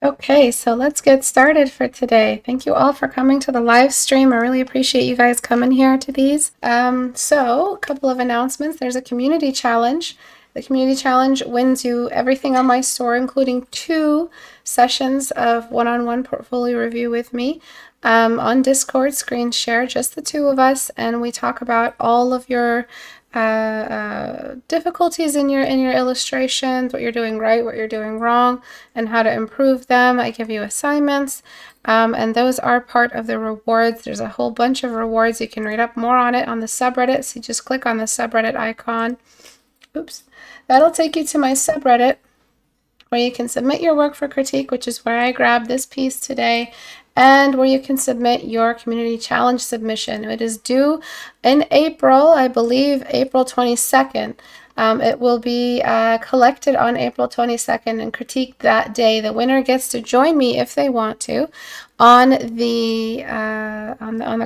Okay, so let's get started for today. Thank you all for coming to the live stream. I really appreciate you guys coming here to these. So a couple of announcements. There's a community challenge. The community challenge wins you everything on my store, including 2 sessions of one-on-one portfolio review with me on Discord, screen share, just the 2 of us, and we talk about all of your difficulties in your illustrations, what you're doing right, what you're doing wrong, and how to improve them. I give you assignments, and those are part of the rewards. There's a whole bunch of rewards. You can read up more on it on the subreddit, so you just click on the subreddit icon. Oops. That'll take you to my subreddit, where you can submit your work for critique, which is where I grabbed this piece today, and where you can submit your community challenge submission. It is due in April, I believe April 22nd. It will be collected on April 22nd and critiqued that day. The winner gets to join me if they want to on the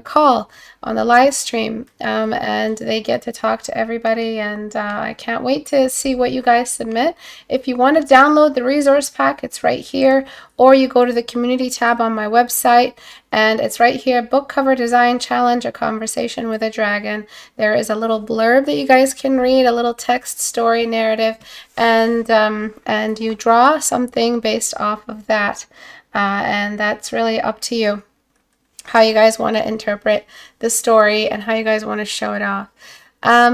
call, on the live stream, and they get to talk to everybody, and I can't wait to see what you guys submit. If you want to download the resource pack, it's right here, or you go to the community tab on my website, and it's right here, book cover design challenge, a conversation with a dragon. There is a little blurb that you guys can read, a little text story narrative, and you draw something based off of that. And that's really up to you, how you guys want to interpret the story and how you guys want to show it off.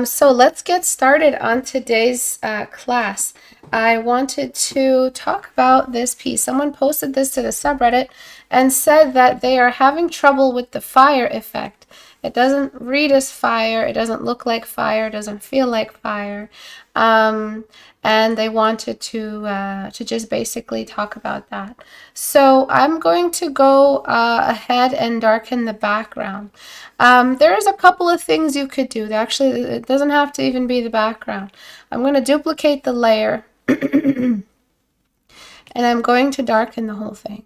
So let's get started on today's class. I wanted to talk about this piece. Someone posted this to the subreddit and said that they are having trouble with the fire effect. It doesn't read as fire, it doesn't look like fire, it doesn't feel like fire. And they wanted to just basically talk about that. So I'm going to go ahead and darken the background. There's a couple of things you could do. Actually, it doesn't have to even be the background. I'm going to duplicate the layer and I'm going to darken the whole thing.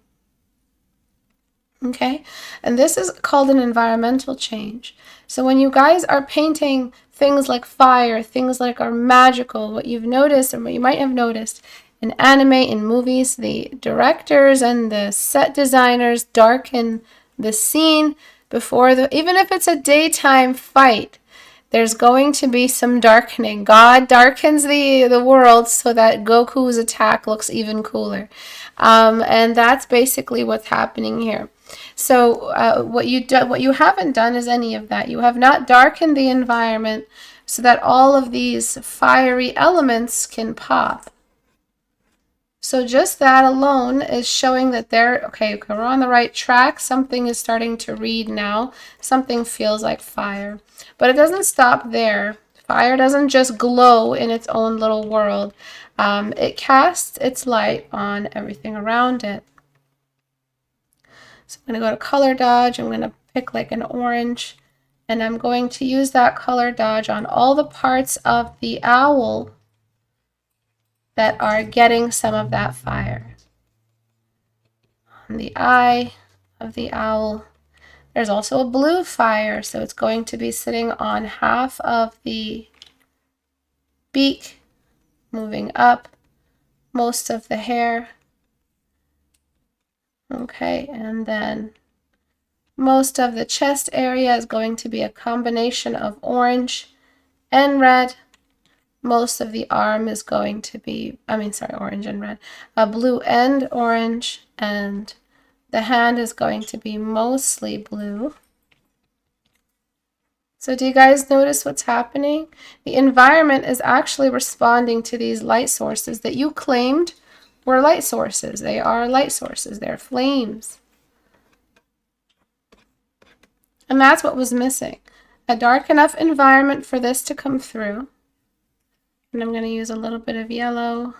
Okay, and this is called an environmental change. So when you guys are painting things like fire, things like are magical, what you've noticed and what you might have noticed in anime, in movies, the directors and the set designers darken the scene before even if it's a daytime fight, there's going to be some darkening. God darkens the world so that Goku's attack looks even cooler. And that's basically what's happening here. So what you haven't done is any of that. You have not darkened the environment so that all of these fiery elements can pop. So just that alone is showing that okay, we're on the right track. Something is starting to read now. Something feels like fire. But it doesn't stop there. Fire doesn't just glow in its own little world. It casts its light on everything around it. So I'm going to go to color dodge. I'm going to pick like an orange. And I'm going to use that color dodge on all the parts of the owl that are getting some of that fire. On the eye of the owl, there's also a blue fire, so it's going to be sitting on half of the beak, moving up, most of the hair. Okay, and then most of the chest area is going to be a combination of orange and red. Most of the arm is going to be, orange and red. Blue and orange, and the hand is going to be mostly blue. So do you guys notice what's happening? The environment is actually responding to these light sources that you claimed were light sources. They are light sources. They're flames. And that's what was missing. A dark enough environment for this to come through. And I'm going to use a little bit of yellow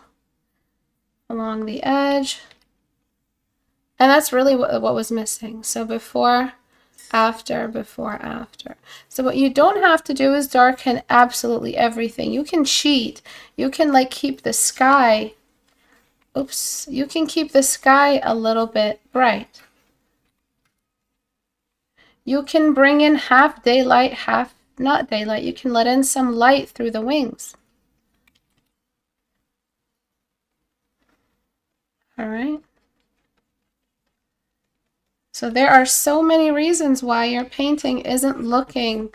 along the edge. And that's really what was missing. So before, after, before, after. So what you don't have to do is darken absolutely everything. You can cheat. You can like keep the sky, you can keep the sky a little bit bright. You can bring in half daylight, half not daylight. You can let in some light through the wings. All right. So there are so many reasons why your painting isn't looking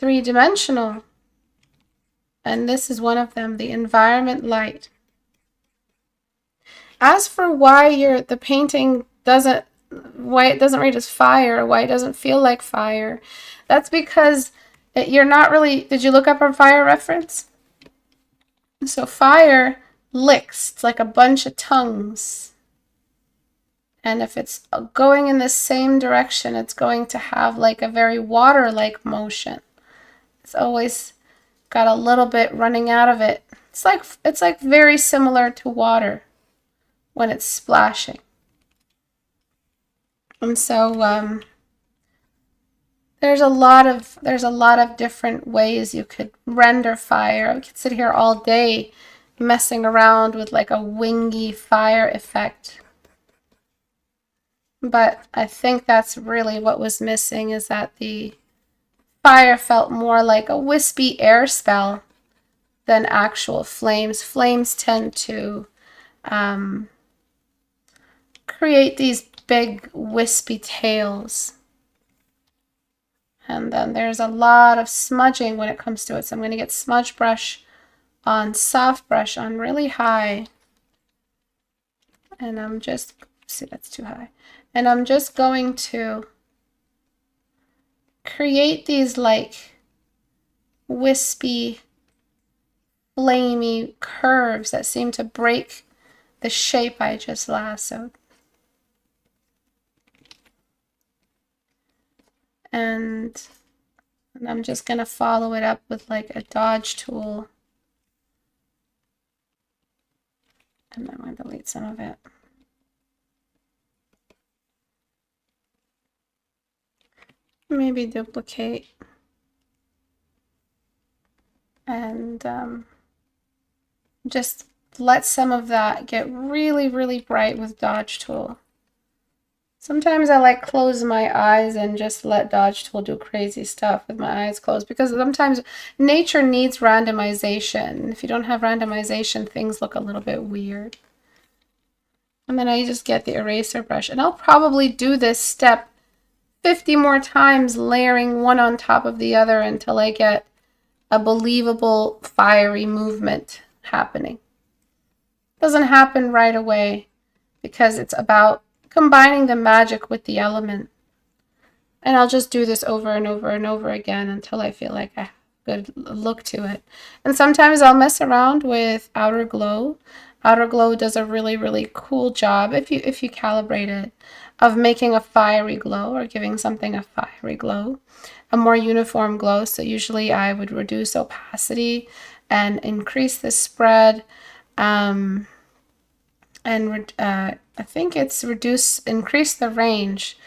three-dimensional. And this is one of them, the environment light. As for why the painting why it doesn't read as fire, why it doesn't feel like fire, that's because you're not really, did you look up a fire reference? So fire licks, it's like a bunch of tongues. And if it's going in the same direction, it's going to have like a very water-like motion. It's always got a little bit running out of it. It's like very similar to water when it's splashing. And so there's a lot of different ways you could render fire. I could sit here all day messing around with like a wingy fire effect. But I think that's really what was missing, is that the fire felt more like a wispy air spell than actual flames. Flames tend to create these big wispy tails. And then there's a lot of smudging when it comes to it. So I'm going to get smudge brush on soft brush on really high. And I'm just, see, that's too high. And I'm just going to create these like wispy, flamey curves that seem to break the shape I just lassoed. And I'm just going to follow it up with like a dodge tool. And I'm going to delete some of it. Maybe duplicate. And just let some of that get really, really bright with dodge tool. Sometimes I like close my eyes and just let dodge tool do crazy stuff with my eyes closed, because sometimes nature needs randomization. If you don't have randomization, things look a little bit weird. And then I just get the eraser brush, and I'll probably do this step 50 more times, layering one on top of the other until I get a believable fiery movement happening. It doesn't happen right away because it's about combining the magic with the element. And I'll just do this over and over and over again until I feel like I have a good look to it. And sometimes I'll mess around with outer glow. Outer glow does a really, really cool job, if you calibrate it, of making a fiery glow or giving something a fiery glow, a more uniform glow. So usually I would reduce opacity and increase the spread. I think it's increase the range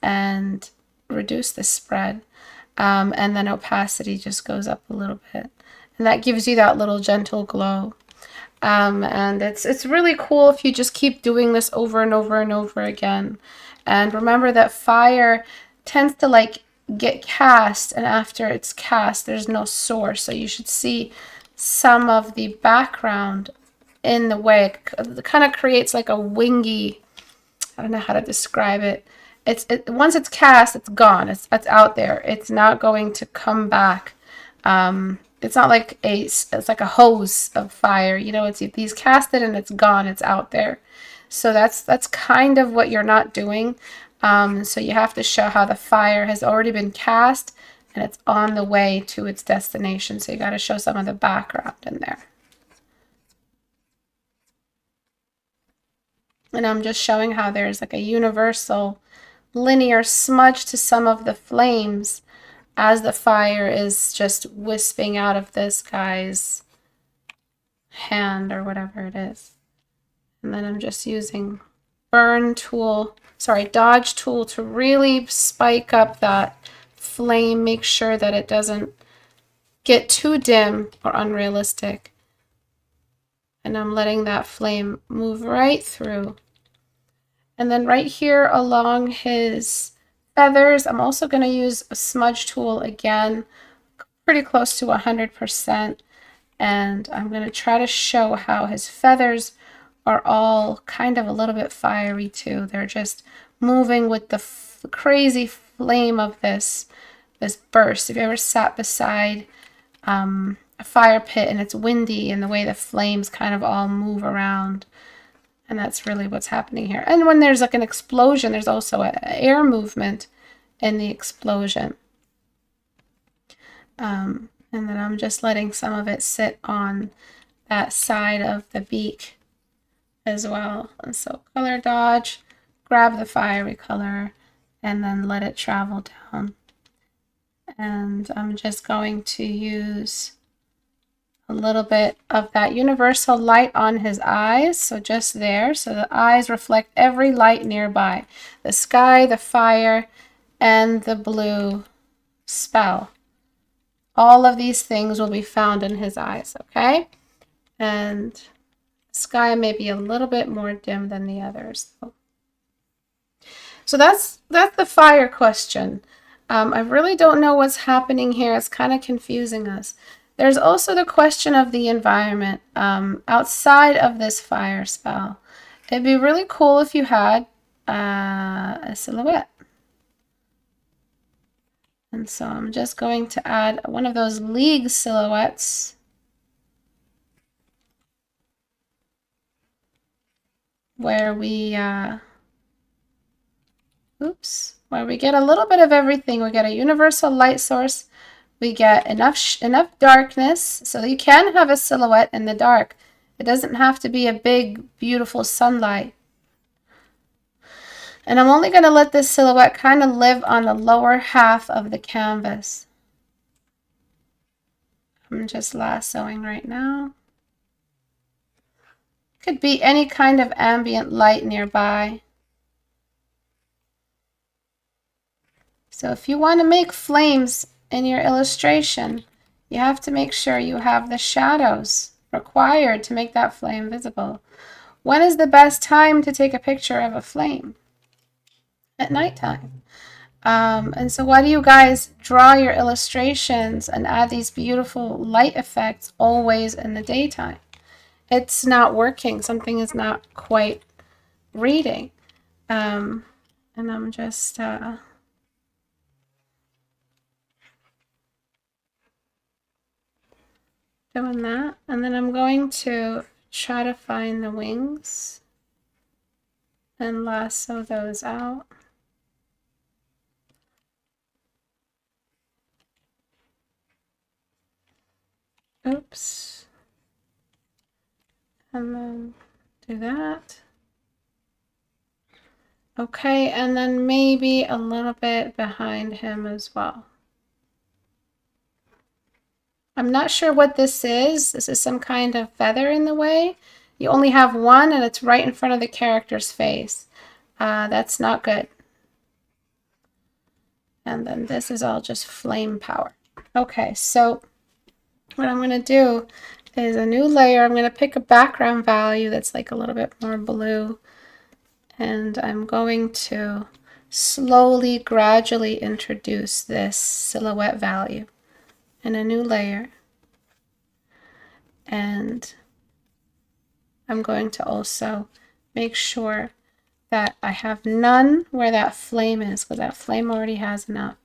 and reduce the spread. And then opacity just goes up a little bit. And that gives you that little gentle glow. And it's really cool if you just keep doing this over and over and over again. And remember that fire tends to like get cast, and after it's cast, there's no source. So you should see some of the background in the way. It kind of creates like a wingy, I don't know how to describe it. Once it's cast, it's gone. It's out there. It's not going to come back. It's not like it's like a hose of fire, you know. These cast it and it's gone. It's out there. So that's kind of what you're not doing. So you have to show how the fire has already been cast and it's on the way to its destination. So you got to show some of the background in there. And I'm just showing how there's like a universal linear smudge to some of the flames as the fire is just wisping out of this guy's hand or whatever it is. And then I'm just using dodge tool to really spike up that flame, make sure that it doesn't get too dim or unrealistic. And I'm letting that flame move right through. And then right here along his feathers, I'm also going to use a smudge tool again, pretty close to 100%. And I'm going to try to show how his feathers are all kind of a little bit fiery too. They're just moving with the crazy flame of this burst. If you ever sat beside a fire pit and it's windy and the way the flames kind of all move around, and that's really what's happening here. And when there's like an explosion, there's also an air movement in the explosion. And then I'm just letting some of it sit on that side of the beak as well. And so color dodge, grab the fiery color, and then let it travel down. And I'm just going to use a little bit of that universal light on his eyes, so just there, so the eyes reflect every light nearby, the sky, the fire, and the blue spell. All of these things will be found in his eyes, okay? And sky may be a little bit more dim than the others. So that's the fire question. I really don't know what's happening here. It's kind of confusing us. There's also the question of the environment outside of this fire spell. It'd be really cool if you had a silhouette. And so I'm just going to add one of those league silhouettes. Where we, where we get a little bit of everything. We get a universal light source. We get enough darkness so that you can have a silhouette in the dark. It doesn't have to be a big, beautiful sunlight. And I'm only going to let this silhouette kind of live on the lower half of the canvas. I'm just lassoing right now. Could be any kind of ambient light nearby. So if you want to make flames in your illustration, you have to make sure you have the shadows required to make that flame visible. When is the best time to take a picture of a flame? At nighttime. And so why do you guys draw your illustrations and add these beautiful light effects always in the daytime? It's not working. Something is not quite reading. And I'm just doing that. And then I'm going to try to find the wings and lasso those out. Oops. And then do that. Okay, and then maybe a little bit behind him as well. I'm not sure what this is. This is some kind of feather in the way. You only have one and it's right in front of the character's face. That's not good. And then this is all just flame power. Okay, so what I'm going to do is a new layer. I'm going to pick a background value that's like a little bit more blue. And I'm going to slowly, gradually introduce this silhouette value in a new layer. And I'm going to also make sure that I have none where that flame is, because that flame already has enough.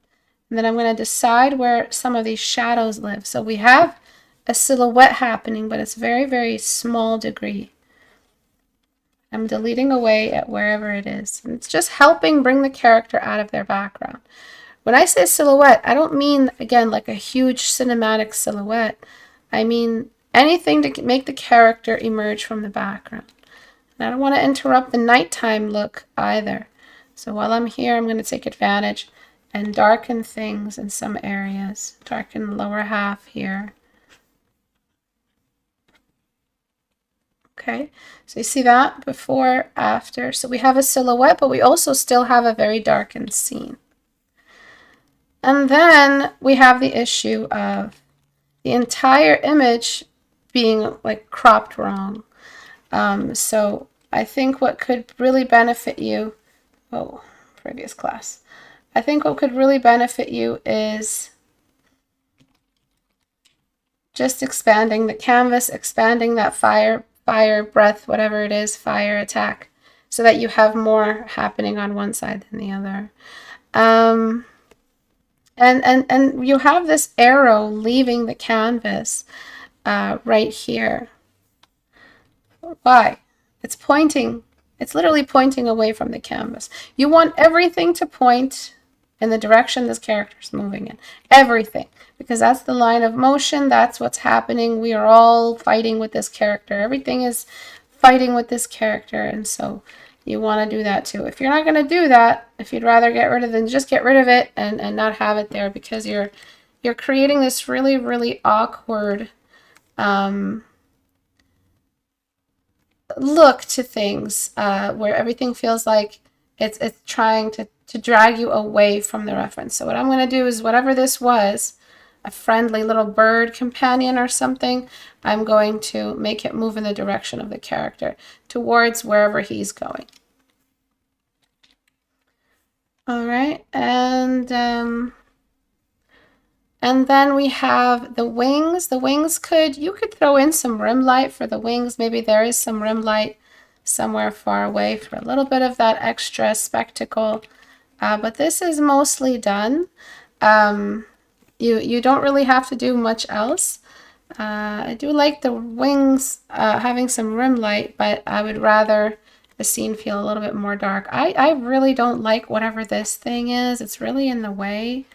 And then I'm going to decide where some of these shadows live. So we have a silhouette happening, but it's very, very small degree. I'm deleting away at wherever it is. And it's just helping bring the character out of their background. When I say silhouette, I don't mean, again, like a huge cinematic silhouette. I mean anything to make the character emerge from the background. And I don't want to interrupt the nighttime look either. So while I'm here, I'm going to take advantage and darken things in some areas. Darken the lower half here. Okay, so you see that before, after. So we have a silhouette, but we also still have a very darkened scene. And then we have the issue of the entire image being like cropped wrong. So I think what could really benefit you, previous class. I think what could really benefit you is just expanding the canvas, expanding that fire fire breath, whatever it is, fire attack, so that you have more happening on one side than the other. And you have this arrow leaving the canvas right here. Why? It's pointing. It's literally pointing away from the canvas. You want everything to point in the direction this character is moving in. Everything. Because that's the line of motion. That's what's happening. We are all fighting with this character. Everything is fighting with this character. And so you want to do that too. If you're not going to do that, if you'd rather get rid of it, then just get rid of it and not have it there, because you're creating this really, really awkward look to things where everything feels like it's trying to drag you away from the reference. So what I'm going to do is, whatever this was, a friendly little bird companion or something, I'm going to make it move in the direction of the character towards wherever he's going. All right, and then we have the wings. The wings you could throw in some rim light for the wings. Maybe there is some rim light somewhere far away for a little bit of that extra spectacle. But this is mostly done. You don't really have to do much else. I do like the wings having some rim light, but I would rather the scene feel a little bit more dark. I really don't like whatever this thing is. It's really in the way.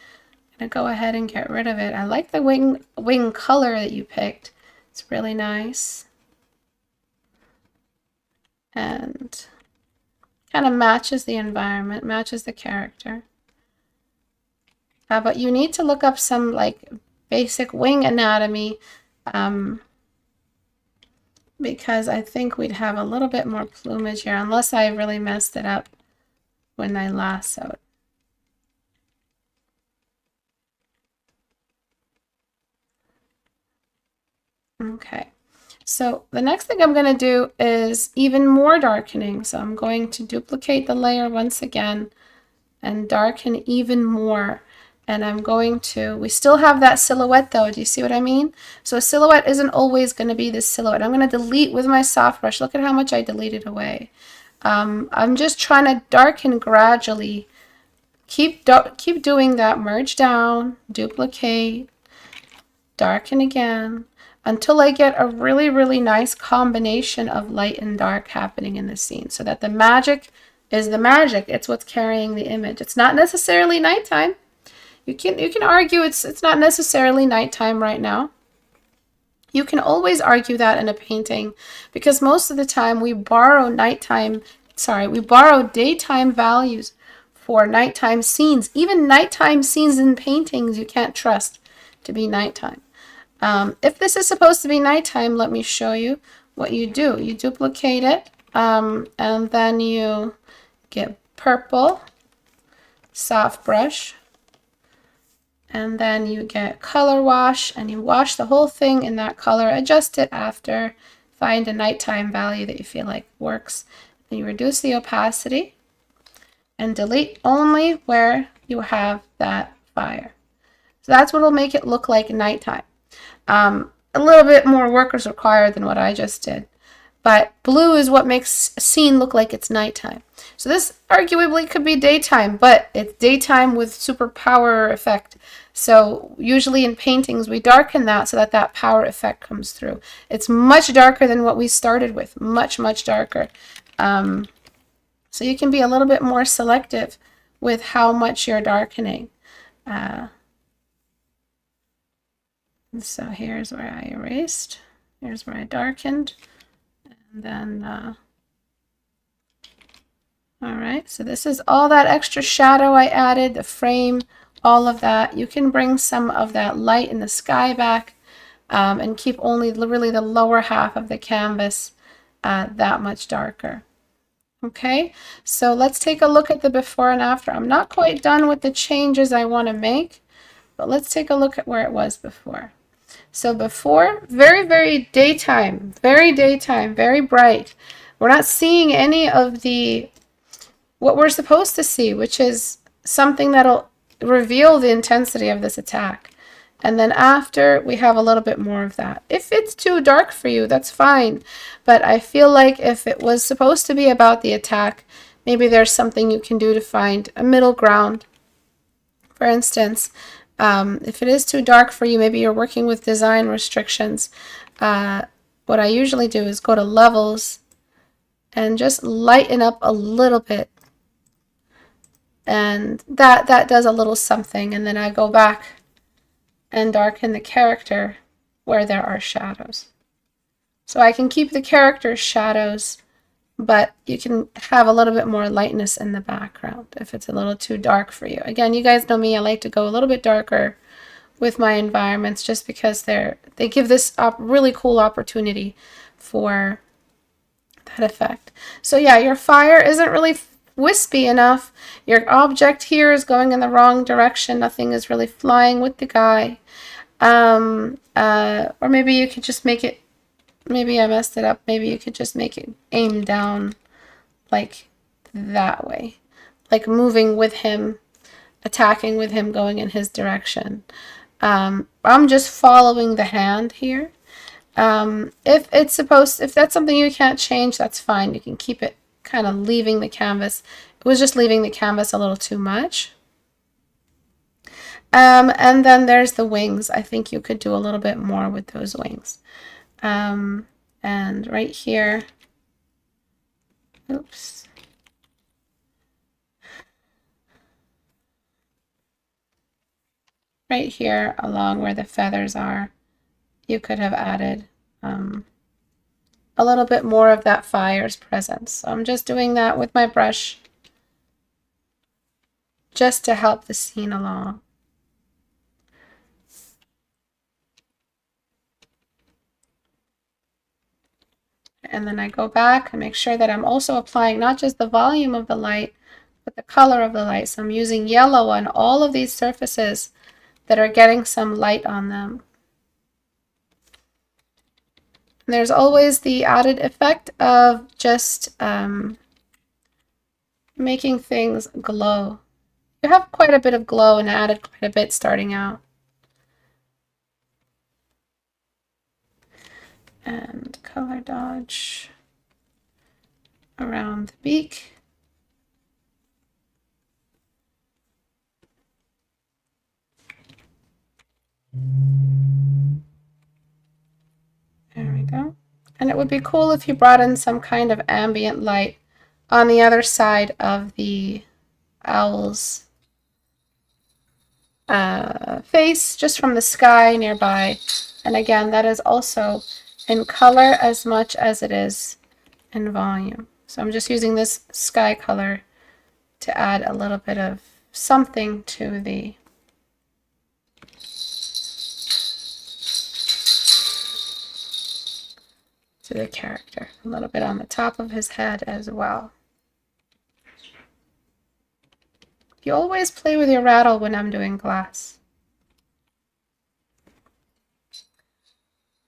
I'm going to go ahead and get rid of it. I like the wing color that you picked. It's really nice. And kind of matches the environment, matches the character. But you need to look up some like basic wing anatomy because I think we'd have a little bit more plumage here, unless I really messed it up when I lassoed. Okay, so the next thing I'm going to do is even more darkening. So I'm going to duplicate the layer once again and darken even more. And I'm going to, we still have that silhouette though. Do you see what I mean? So a silhouette isn't always going to be this silhouette. I'm going to delete with my soft brush. Look at how much I deleted away. I'm just trying to darken gradually. Keep doing that. Merge down, duplicate, darken again, until I get a really, really nice combination of light and dark happening in the scene, so that the magic is the magic. It's what's carrying the image. It's not necessarily nighttime. You can argue it's not necessarily nighttime right now. You can always argue that in a painting, because most of the time we borrow daytime values for nighttime scenes. Even nighttime scenes in paintings you can't trust to be nighttime. If this is supposed to be nighttime, let me show you what you do. You duplicate it, and then you get purple, soft brush, and then you get color wash, and you wash the whole thing in that color, adjust it after, find a nighttime value that you feel like works. Then you reduce the opacity and delete only where you have that fire. So that's what will make it look like nighttime. A little bit more work is required than what I just did, but blue is what makes a scene look like it's nighttime. So this arguably could be daytime, but it's daytime with super power effect. So usually in paintings we darken that so that that power effect comes through. It's much darker than what we started with, much darker. So you can be a little bit more selective with how much you're darkening. So here's where I erased, here's where I darkened, and then, all right, so this is all that extra shadow I added, the frame, all of that. You can bring some of that light in the sky back and keep only really the lower half of the canvas that much darker. Okay, so let's take a look at the before and after. I'm not quite done with the changes I want to make, but let's take a look at where it was before. So before, very daytime, very bright. We're not seeing any of what we're supposed to see, which is something that'll reveal the intensity of this attack. And then after, we have a little bit more of that. If it's too dark for you, that's fine. But I feel like if it was supposed to be about the attack, maybe there's something you can do to find a middle ground. For instance, if it is too dark for you, maybe you're working with design restrictions. What I usually do is go to levels and just lighten up a little bit. And that does a little something. And then I go back and darken the character where there are shadows. So I can keep the character's shadows, but you can have a little bit more lightness in the background if it's a little too dark for you. Again, you guys know me, I like to go a little bit darker with my environments just because they give this really cool opportunity for that effect. So yeah, your fire isn't really wispy enough. Your object here is going in the wrong direction. Nothing is really flying with the guy. Or maybe you could just make it, maybe I messed it up. Maybe you could just make it aim down like that way, like moving with him, attacking with him, going in his direction. I'm just following the hand here. If that's something you can't change, that's fine. You can keep it kind of leaving the canvas. It was just leaving the canvas a little too much. And then there's the wings. I think you could do a little bit more with those wings. And right here, oops. Right here along where the feathers are, you could have added a little bit more of that fire's presence. So I'm just doing that with my brush just to help the scene along. And then I go back and make sure that I'm also applying not just the volume of the light, but the color of the light. So I'm using yellow on all of these surfaces that are getting some light on them. And there's always the added effect of just making things glow. You have quite a bit of glow and added quite a bit starting out. And color dodge around the beak. There we go. And it would be cool if you brought in some kind of ambient light on the other side of the owl's face, just from the sky nearby. And again, that is also in color as much as it is in volume. So I'm just using this sky color to add a little bit of something to the character. A little bit on the top of his head as well. You always play with your rattle when I'm doing glass.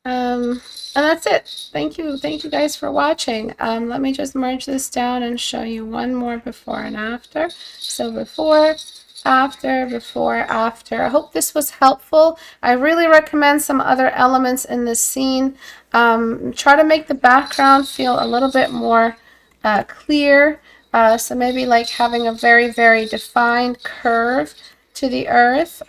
And that's it. Thank you guys for watching. Let me just merge this down and show you one more before and after. So before, after, before, after. I hope this was helpful. I really recommend some other elements in this scene. Try to make the background feel a little bit more clear. So maybe like having a very, very defined curve to the earth.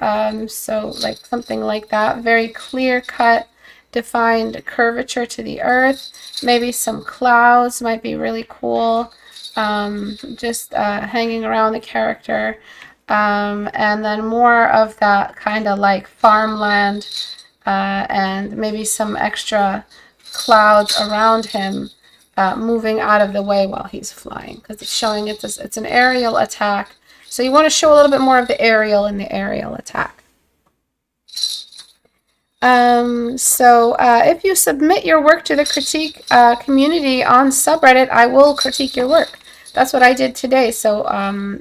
So like something like that, very clear cut, defined curvature to the earth. Maybe some clouds might be really cool, just hanging around the character. And then more of that kind of like farmland, and maybe some extra clouds around him, moving out of the way while he's flying, because it's showing it's an aerial attack. So you want to show a little bit more of the aerial in the aerial attack. If you submit your work to the critique community on subreddit, I will critique your work. That's what I did today. So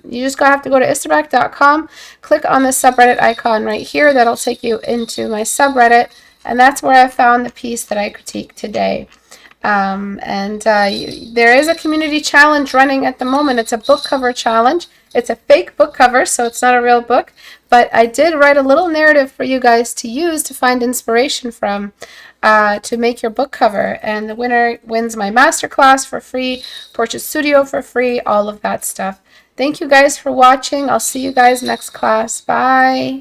you just have to go to istebrak.com, click on the subreddit icon right here. That'll take you into my subreddit, and that's where I found the piece that I critiqued today. There is a community challenge running at the moment. It's a book cover challenge. It's a fake book cover, so it's not a real book. But I did write a little narrative for you guys to use to find inspiration from to make your book cover. And the winner wins my masterclass for free, Portrait Studio for free, all of that stuff. Thank you guys for watching. I'll see you guys next class. Bye.